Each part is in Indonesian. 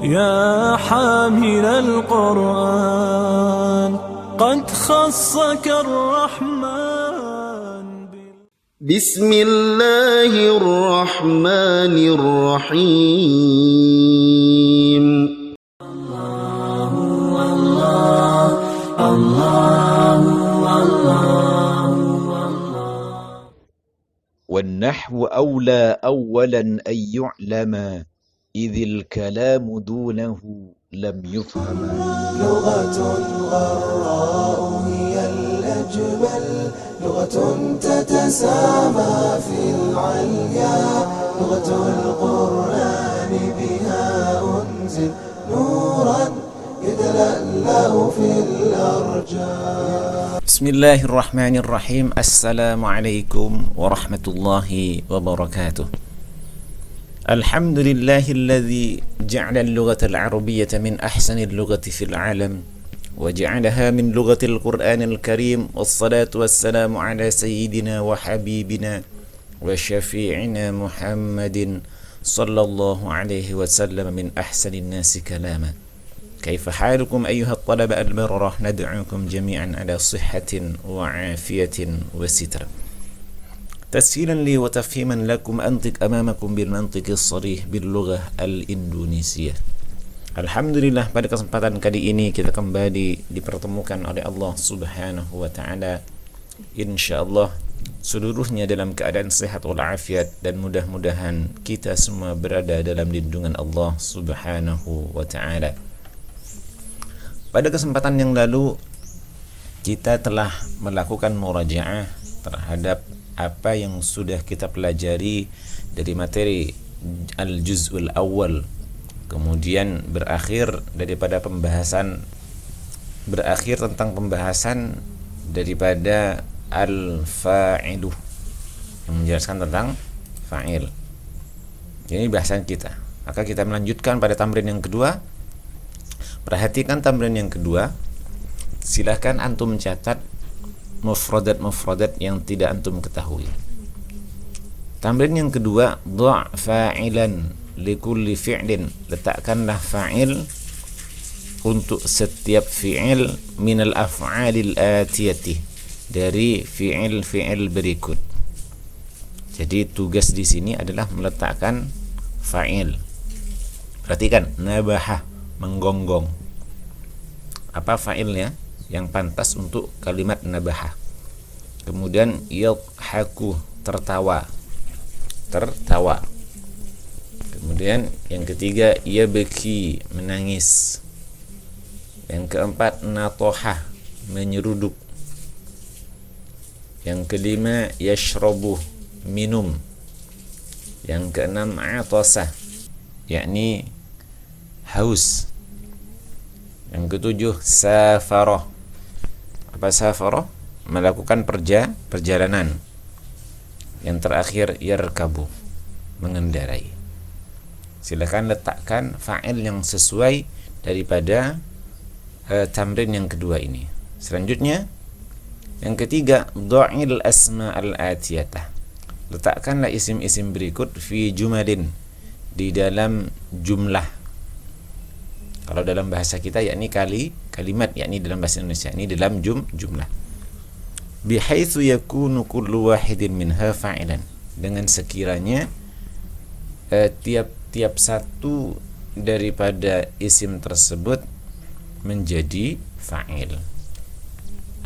يا حامل القرآن قد خصك الرحمن. بسم الله الرحمن الرحيم. والنحو أولى أولا أن يعلم إذ الكلام دونه لم يفهم. لغة غراء هي الأجمل، لغة تتسامى في العليا، لغة القرآن بها أنزل نورا يتلألأ في الأرجاء. بسم الله الرحمن الرحيم. السلام عليكم ورحمة الله وبركاته. الحمد لله الذي جعل اللغة العربية من أحسن اللغة في العالم وجعلها من لغة القرآن الكريم، والصلاة والسلام على سيدنا وحبيبنا وشفيعنا محمد صلى الله عليه وسلم من أحسن الناس كلاما. كيف حالكم أيها الطلبة البررة؟ ندعوكم جميعا على صحة وعافية وستر. تسهيلا لي وتفهيما لكم أنطق أمامكم بالمنطق الصريح باللغة الإندونيسية. Alhamdulillah, pada kesempatan kali ini kita kembali dipertemukan oleh Allah Subhanahu wa Ta'ala, insyaallah seluruhnya dalam keadaan sehat walafiat, dan mudah-mudahan kita semua berada dalam lindungan Allah Subhanahu wa Ta'ala. Pada kesempatan yang lalu kita telah melakukan murajaah terhadap apa yang sudah kita pelajari dari materi al-juz'ul awal, kemudian berakhir tentang pembahasan daripada al-fa'ilu yang menjelaskan tentang fa'il. Ini bahasan kita. Maka kita melanjutkan pada tamrin yang kedua. Perhatikan tamrin yang kedua. Silahkan antum catat mufradat yang tidak antum ketahui. Tamrin yang kedua, dha' fa'ilan likulli fi'lin, letakkanlah fa'il untuk setiap fi'il minal af'alil atiyati, dari fi'il berikut. Jadi tugas di sini adalah meletakkan fa'il. Perhatikan, nabaha, menggonggong. Apa fa'ilnya yang pantas untuk kalimat nabaha? Kemudian yadhaku, tertawa. Kemudian yang ketiga, yabki, menangis. Yang keempat, natoha, menyeruduk. Yang kelima, yashrabu, minum. Yang keenam, atasa, yakni haus. Yang ketujuh, safarah. Apa safarah? Melakukan perjalanan. Yang terakhir, yarkabu, mengendarai. Silakan letakkan fa'il yang sesuai daripada tamrin yang kedua ini. Selanjutnya, yang ketiga, dha'il asma'al atiyatah. Letakkanlah isim-isim berikut fi jumalin, di dalam jumlah. Kalau dalam bahasa kita yakni kalimat, yakni dalam bahasa Indonesia ini dalam jumlah. Bihaitsu yakunu kullu wahidin minha fa'ilan, dengan sekiranya tiap satu daripada isim tersebut menjadi fa'il.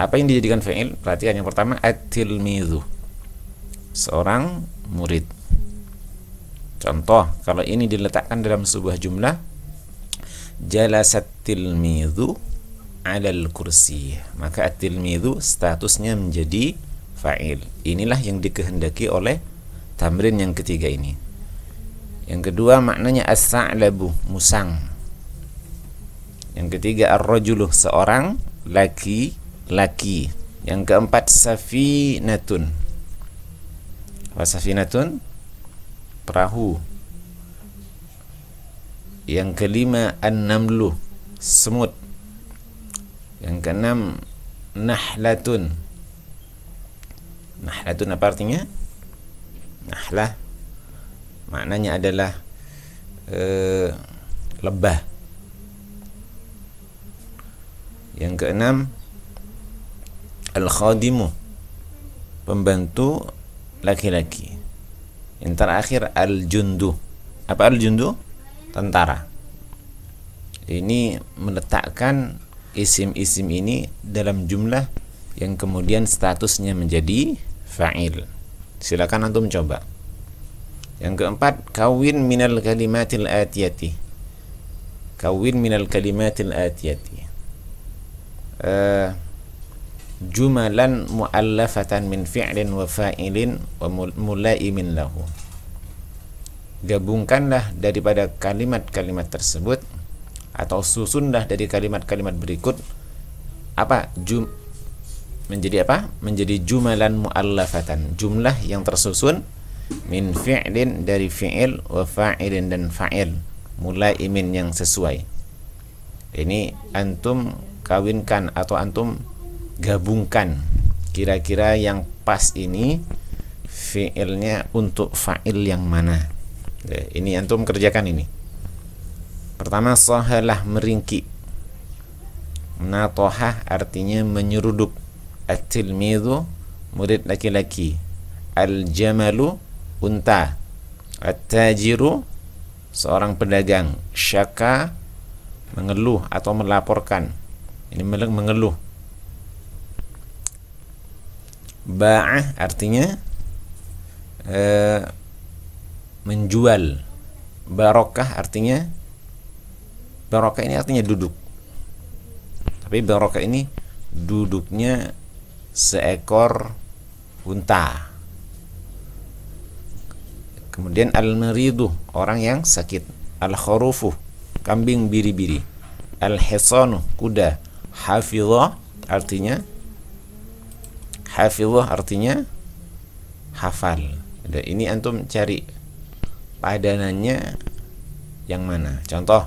Apa yang dijadikan fa'il? Perhatikan yang pertama, at-tilmidhu, seorang murid. Contoh, kalau ini diletakkan dalam sebuah jumlah, jalasat tilmidhu alal kursi, maka at-tilmidhu statusnya menjadi fa'il. Inilah yang dikehendaki oleh tamrin yang ketiga ini. Yang kedua, maknanya as-sa'labu, musang. Yang ketiga, ar-rajulu, seorang laki. Yang keempat, safinatun. Apa safinatun? Perahu. Yang kelima, an-namlu, semut. Yang keenam, nahlatun. Nahlatun apa artinya? Nahlah maknanya adalah lebah. Yang keenam, al-khadimu, pembantu laki-laki. Yang terakhir, al-jundu. Apa al-jundu? Tentara. Ini meletakkan isim-isim ini dalam jumlah yang kemudian statusnya menjadi fa'il. Silakan antum coba. Yang keempat, kawin minal kalimatil atiyati. Kawin minal kalimatil atiyati. Jumalan mu'allafatan min fi'lin wa fa'ilin wa mulaimin lahu. Gabungkanlah daripada kalimat-kalimat tersebut, atau susunlah dari kalimat-kalimat berikut menjadi apa? Menjadi jumalan mu'allafatan, jumlah yang tersusun min fi'lin, dari fi'il, wa fa'ilin, dan fa'il, mulaimin, yang sesuai. Ini antum kawinkan atau antum gabungkan kira-kira yang pas ini fi'ilnya untuk fa'il yang mana. Ini antum kerjakan ini. Pertama, sahalah, meringki. Natohah artinya menyeruduk. At-tilmidhu, murid laki-laki. Al-jamalu, unta. At-tajiru, seorang pedagang. Syaka, mengeluh atau melaporkan. Ini mengeluh. Ba'ah artinya menjual. Barokah artinya, barokah ini artinya duduk. Tapi barokah ini duduknya seekor unta. Kemudian al-maridu, orang yang sakit. Al-kharufu, kambing biri-biri. Al-hisanu, kuda. Hafidhah artinya hafal. Dan ini antum cari padanannya yang mana. Contoh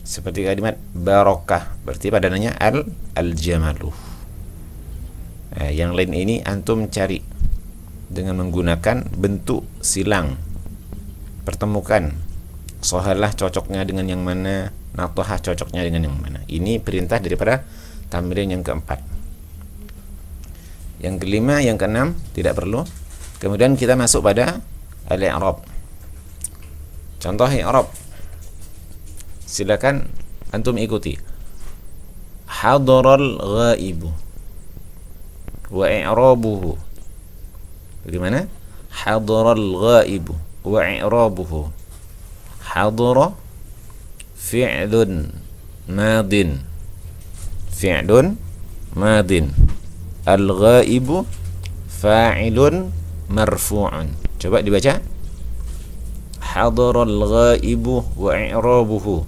seperti kalimat barokah, berarti padanannya al-jamalu. Yang lain ini antum cari dengan menggunakan bentuk silang. Pertemukan sohalah cocoknya dengan yang mana, natohah cocoknya dengan yang mana. Ini perintah daripada tamrin yang keempat. Yang kelima, yang keenam tidak perlu. Kemudian kita masuk pada al-i'rab. Contoh i'rab. Silakan antum ikuti. Hadaral ghaibu wa i'rabuhu. Bagaimana? Hadaral ghaibu wa i'rabuhu. Hadara fi'lun madin. Fi'lun madin. Al-ghaibu fa'ilun marfu'un. Coba dibaca. Hadaral ghaibu wa i'rabuhu.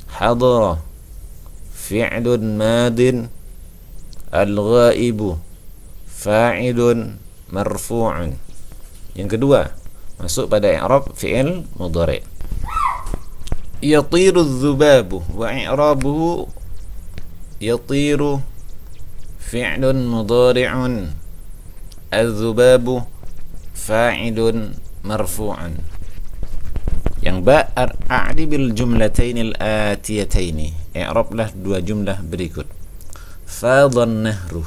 Hadara fi'lun madin. Al-ghaibu fa'ilun marfu'un. Yang kedua, masuk pada i'rab fi'il mudhari'. Yatiru adh-dhubabu wa i'rabuhu yatiru fi'lun mudhari'un. Adh-dhubabu fa'ilun marfu'un. Yang a'ribil jumlatainil atiyataini. I'rablah dua jumlah berikut. Fadhan nahru,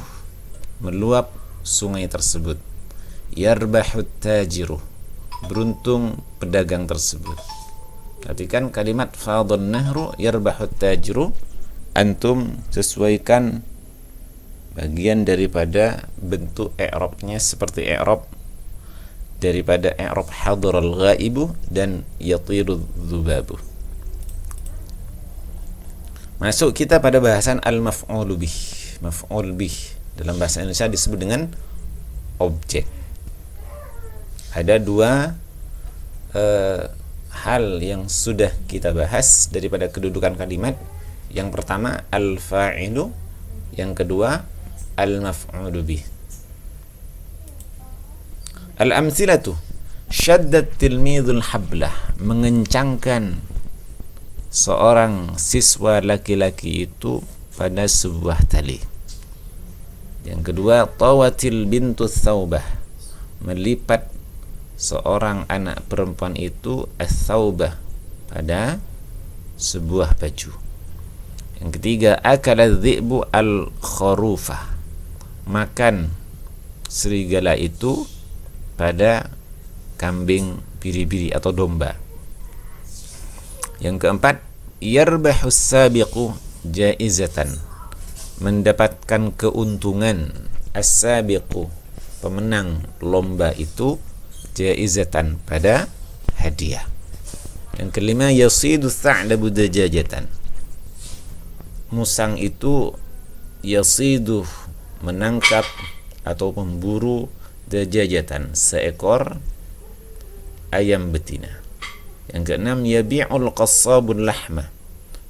meluap sungai tersebut. Yarbahut tajiru, beruntung pedagang tersebut. Perhatikan kalimat fadhan nahru yarbahut tajiru, antum sesuaikan bagian daripada bentuk i'rabnya seperti i'rab daripada i'rab hadaral ghaibu dan yatiru dzubabu. Masuk kita pada bahasan al-maf'ul bih. Maf'ul bih dalam bahasa Indonesia disebut dengan objek. Ada dua hal yang sudah kita bahas daripada kedudukan kalimat. Yang pertama al-fa'ilu, yang kedua al-maf'ul bih. Al-amthilatu, syaddat tilmidhul hablah, mengencangkan seorang siswa laki-laki itu pada sebuah tali. Yang kedua, tawatil bintu thawbah, melipat seorang anak perempuan itu as-thawbah pada sebuah baju. Yang ketiga, akala dzi'bu al-kharufah, makan serigala itu pada kambing biri-biri atau domba. Yang keempat, yarbahus sabiqu jaizatan, mendapatkan keuntungan, as-sabiqu, pemenang lomba itu, jaizatan, pada hadiah. Yang kelima, yasidu tha'labu dajajatan, musang itu yasidu, menangkap atau memburu, dajajatan, seekor ayam betina. Yang keenam, yabi'ul qassabul lahma,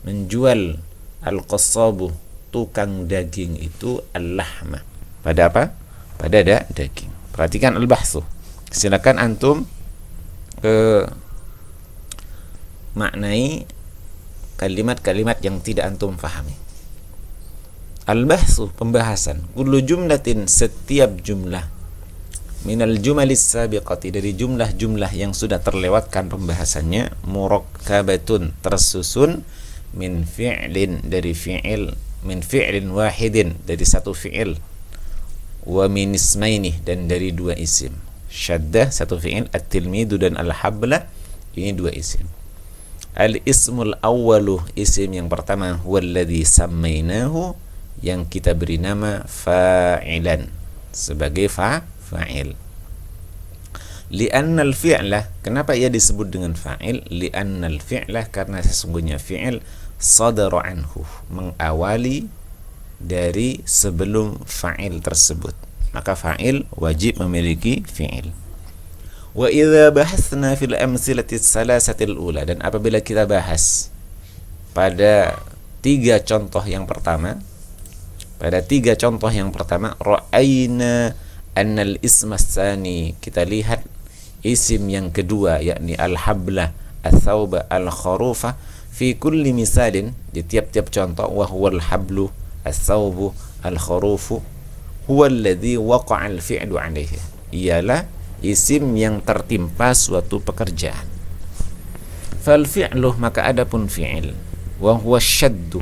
menjual al-qassabu, tukang daging itu, al-lahma, pada apa? Pada daging. Perhatikan al-bahsu. Silakan antum maknai kalimat-kalimat yang tidak antum fahami. Al-bahsu, pembahasan. Kullu jumlatin, setiap jumlah, minal jumalis sabiqati, dari jumlah-jumlah yang sudah terlewatkan pembahasannya, murakkabatun, tersusun, min fi'lin, dari fi'il, min fi'lin wahidin, dari satu fi'il, wa min ismaini, dan dari dua isim. Syaddah, satu fi'il, at-tilmidu dan al-habla, ini dua isim. Al-ismul awwalu, isim yang pertama, huwallazi sammainahu, yang kita beri nama fa'ilan, sebagai fa'il. Li'annal fi'lah, kenapa ia disebut dengan fa'il? Li'annal fi'lah, karena sesungguhnya fi'il sadara anhu, mengawali dari sebelum fa'il tersebut. Maka fa'il wajib memiliki fi'il. Wa idza bahatsna fil amthilati salasatil ula, dan apabila kita bahas pada tiga contoh yang pertama, ra'ayna annal isma tsani, kita lihat isim yang kedua, yakni al-habla, al-thawba, al-kharufa, fi kulli misalin, di tiap-tiap contoh, wa huwa al-hablu, al-thawbu, al-kharufu, huwa alladhi waqa'a al-fi'lu alaihi, ialah isim yang tertimpa suatu pekerjaan. Fal fi'lu, maka adapun fi'il, wa huwa syaddu,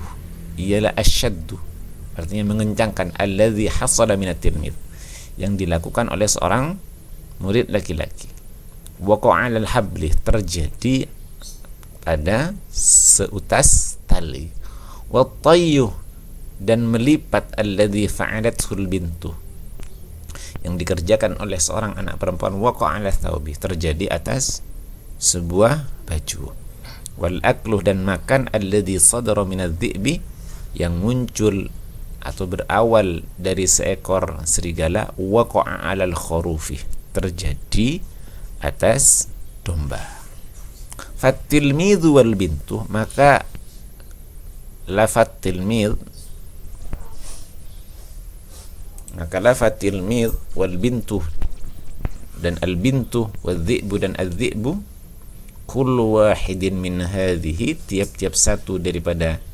ialah asyaddu, artinya mengencangkan, alladhi hasala minat tilmid, yang dilakukan oleh seorang murid laki-laki. Waqa'a al-habli, terjadi pada seutas tali. Wa tayyu, dan melipat, alladhi fa'alatul bintu, yang dikerjakan oleh seorang anak perempuan, waqa'a ala thawbi, terjadi atas sebuah baju. Wal aklu, dan makan, alladhi sadara minadh dhi'bi, yang muncul atau berawal dari seekor serigala, waqa'a alal kharufi, terjadi atas domba. Fatilmidhu wal bintu, maka lafat tilmidh, wal bintu, dan al bintu, wal dhi'bu, dan al dhi'bu, kullu wahidin min hadhihi, tiap-tiap satu daripada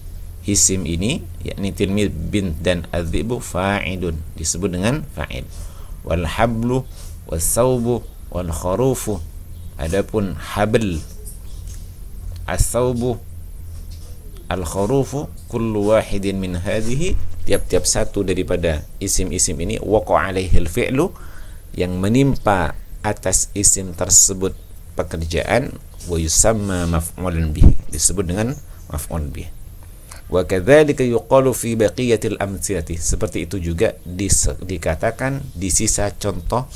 isim ini, yakni tilmid, bint, dan al-dhi'bu, fa'idun, disebut dengan fa'id. Wal hablu, wal thawbu, wal kharufu, adapun habl, as-thawbu, al-kharufu, kullu wahidin min hadhihi, tiap-tiap satu daripada isim-isim ini, waqa'a alaihil fi'lu, yang menimpa atas isim tersebut pekerjaan, wa yusamma maf'ulan bih, disebut dengan maf'ul bih. Wa kadzalika yuqalu fi baqiyatil amthilati, seperti itu juga dikatakan di sisa contoh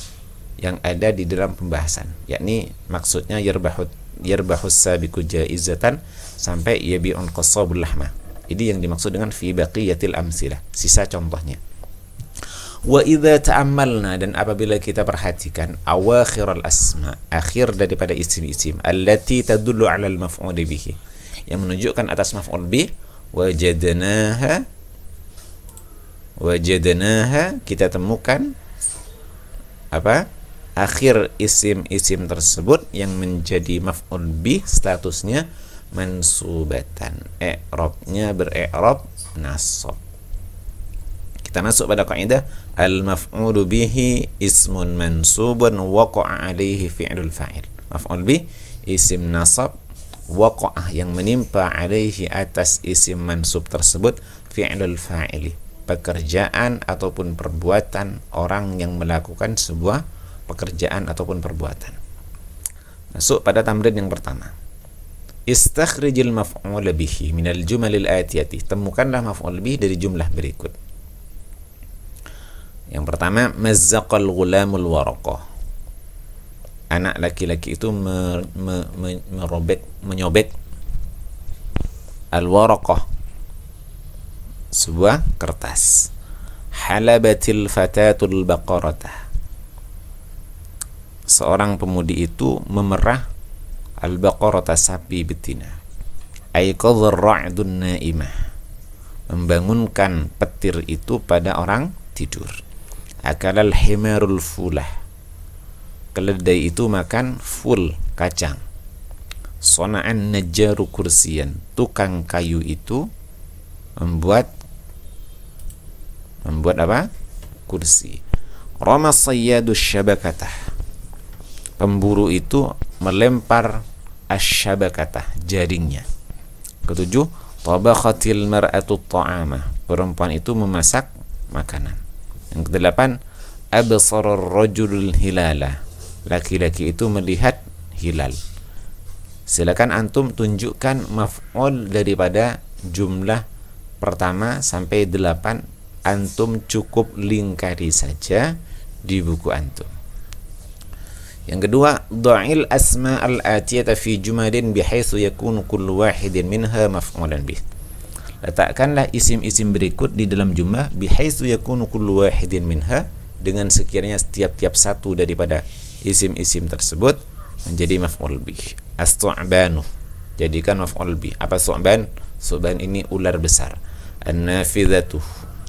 yang ada di dalam pembahasan, yakni maksudnya yarbahus sabiqu jaizatan sampai yabi'un qassabul lahma. Ini yang dimaksud dengan fi baqiyatil amthilah, sisa contohnya. Wa idza ta'ammalna, dan apabila kita perhatikan, awakhiral asma, akhir daripada isim-isim, allati tadullu 'ala al-maf'ul bihi, yang menunjukkan atas maf'ul bih, wajadnaha, kita temukan apa? Akhir isim-isim tersebut yang menjadi maf'ul bih, statusnya mansubatan, i'rabnya bere'rab nasab. Kita masuk pada kaidah al-maf'ulu bihi ismun mansubun waqa'a alaihi fi'lul fa'il. Maf'ul bih isim nasab, waqa'ah yang menimpa alaihi atas isim mansub tersebut fi'lul fa'ili, pekerjaan ataupun perbuatan orang yang melakukan sebuah pekerjaan ataupun perbuatan. Masuk pada tamrin yang pertama. Istakhrijil maf'ul bihi minal jumalil atiyati. Temukanlah maf'ul bihi dari jumlah berikut. Yang pertama, mazzaqal ghulamul waraqah. Anak laki-laki itu menyobek al-waraqah, sebuah kertas. Halabatil fatatul baqaratah. Seorang pemudi itu memerah al-baqaratah, sapi betina. Aiqadhar ra'dun naimah. Membangunkan petir itu pada orang tidur. Akalal himarul fulah. Keledai itu makan full kacang. Sona'an najjaru kursiyan. Tukang kayu itu membuat apa? Kursi. Rama sayyadu syabakatah. Pemburu itu melempar asyabakatah, jaringnya. Ketujuh, tabakhatil mar'atu ta'amah. Perempuan itu memasak makanan. Yang kedelapan, absarar rajulul hilala. Laki-laki itu melihat hilal. Silakan antum tunjukkan maf'ul daripada jumlah pertama sampai 8. Antum cukup lingkari saja di buku antum. Yang kedua, dha'il asma'al atiyata fi jumalin bihaitsu yakunu kullu wahidin minha maf'ulan bih. Letakkanlah isim-isim berikut di dalam jumlah bihaitsu yakunu kullu wahidin minha, dengan sekiranya setiap satu daripada isim-isim tersebut menjadi maf'ul bih. As-su'banu, jadikan maf'ul bih. Apa su'ban? Su'ban ini ular besar. An-nafidhatu,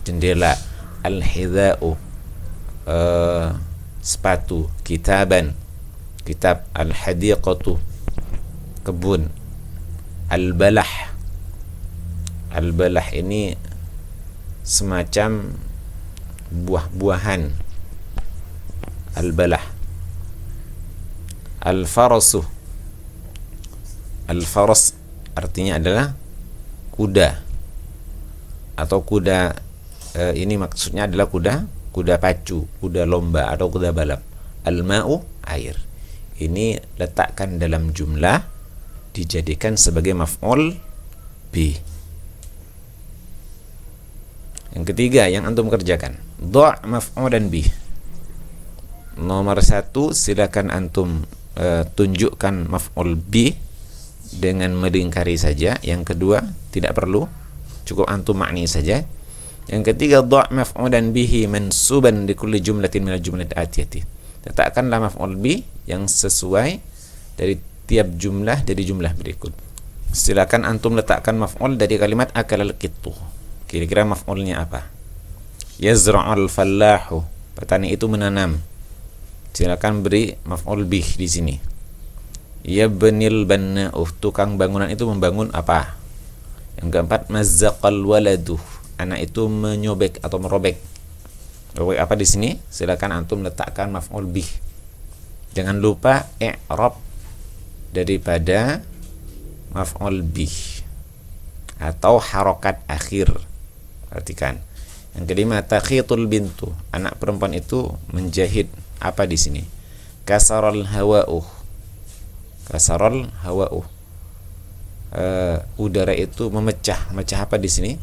jendela. Al-hidha'u, sepatu. Kitaban, kitab. Al-hadiqatu, kebun. Al-balah, al-balah ini semacam buah-buahan. Al-balah. Al-farasu, al-faras artinya adalah kuda, atau kuda ini maksudnya adalah kuda pacu, kuda lomba atau kuda balap. Al-ma'u, air. Ini letakkan dalam jumlah, dijadikan sebagai maf'ul bih. Yang ketiga yang antum kerjakan, dha' maf'ulan bih. Nomor 1, silakan antum tunjukkan maf'ul bih dengan melingkari saja. Yang kedua, tidak perlu, cukup antum makni saja. Yang ketiga, dha' maf'ulan bihi mansuban li kulli jumlatin minal jumlat atiyati. Letakkanlah maf'ul bih yang sesuai dari tiap jumlah dari jumlah berikut. Silakan antum letakkan maf'ul dari kalimat akalal qittu. Kira-kira maf'ulnya apa? Yazra'ul fallahu, petani itu menanam. Silakan beri maf'ul bih di sini. Yabnil banna'u, tukang bangunan itu membangun apa? Yang keempat, mazzaqal waladu, anak itu menyobek atau merobek. Robek apa di sini? Silakan antum letakkan maf'ul bih. Jangan lupa i'rab daripada maf'ul bih atau harokat akhir. Perhatikan. Yang kelima, takhitul bintu, anak perempuan itu menjahit. Apa di sini? Kasaral hawa'u, kasaral hawa'u, udara itu memecah. Memecah apa di sini?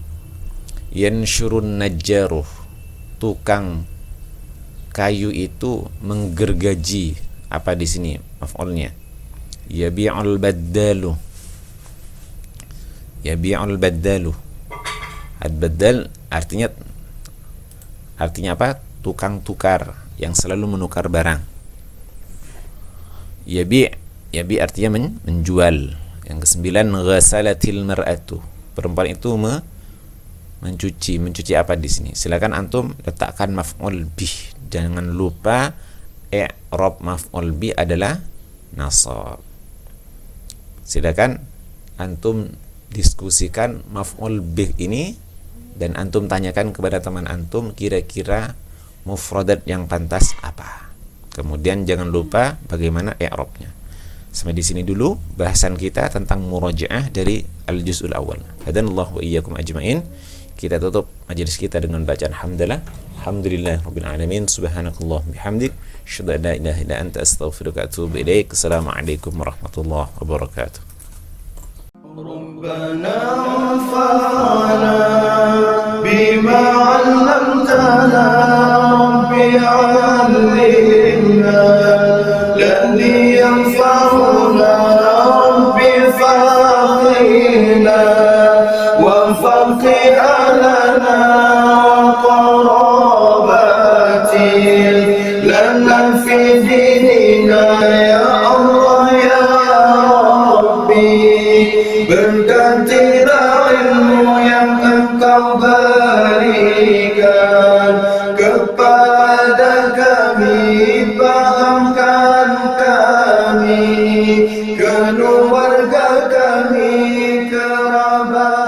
Yanshurun najjaruh, tukang kayu itu menggergaji. Apa di sini maf'ulnya? Yabi'ul baddalu, yabi'ul baddalu. Ad-baddal artinya apa? Tukang tukar yang selalu menukar barang. Yabi' artinya menjual. Yang kesembilan, ghasalatil mar'atu, perempuan itu mencuci apa di sini? Silakan antum letakkan maf'ul bih. Jangan lupa i'rab maf'ul bih adalah nasab. Silakan antum diskusikan maf'ul bih ini dan antum tanyakan kepada teman antum kira-kira mufradat yang pantas apa. Kemudian jangan lupa bagaimana i'rabnya. Sampai di sini dulu bahasan kita tentang murajaah dari al-juz'ul awal. Hadanallahu wa iyyakum ajmain. Kita tutup majelis kita dengan bacaan hamdalah. Alhamdulillahirabbil alamin. Subhanakallah bihamdik, asyhadu an la ilaha illa anta, astaghfiruka wa atubu ilaik. Assalamualaikum warahmatullahi wabarakatuh. ربنا انفعنا بما علمتنا ربي علمنا الذي ينفعنا ربي فقهنا وفقه لنا قراباتي لنا في ديننا يا الله يا ربي. Bergantilah ilmu yang engkau berikan kepada kami, pahamkan kami, keluarga kami, kerabat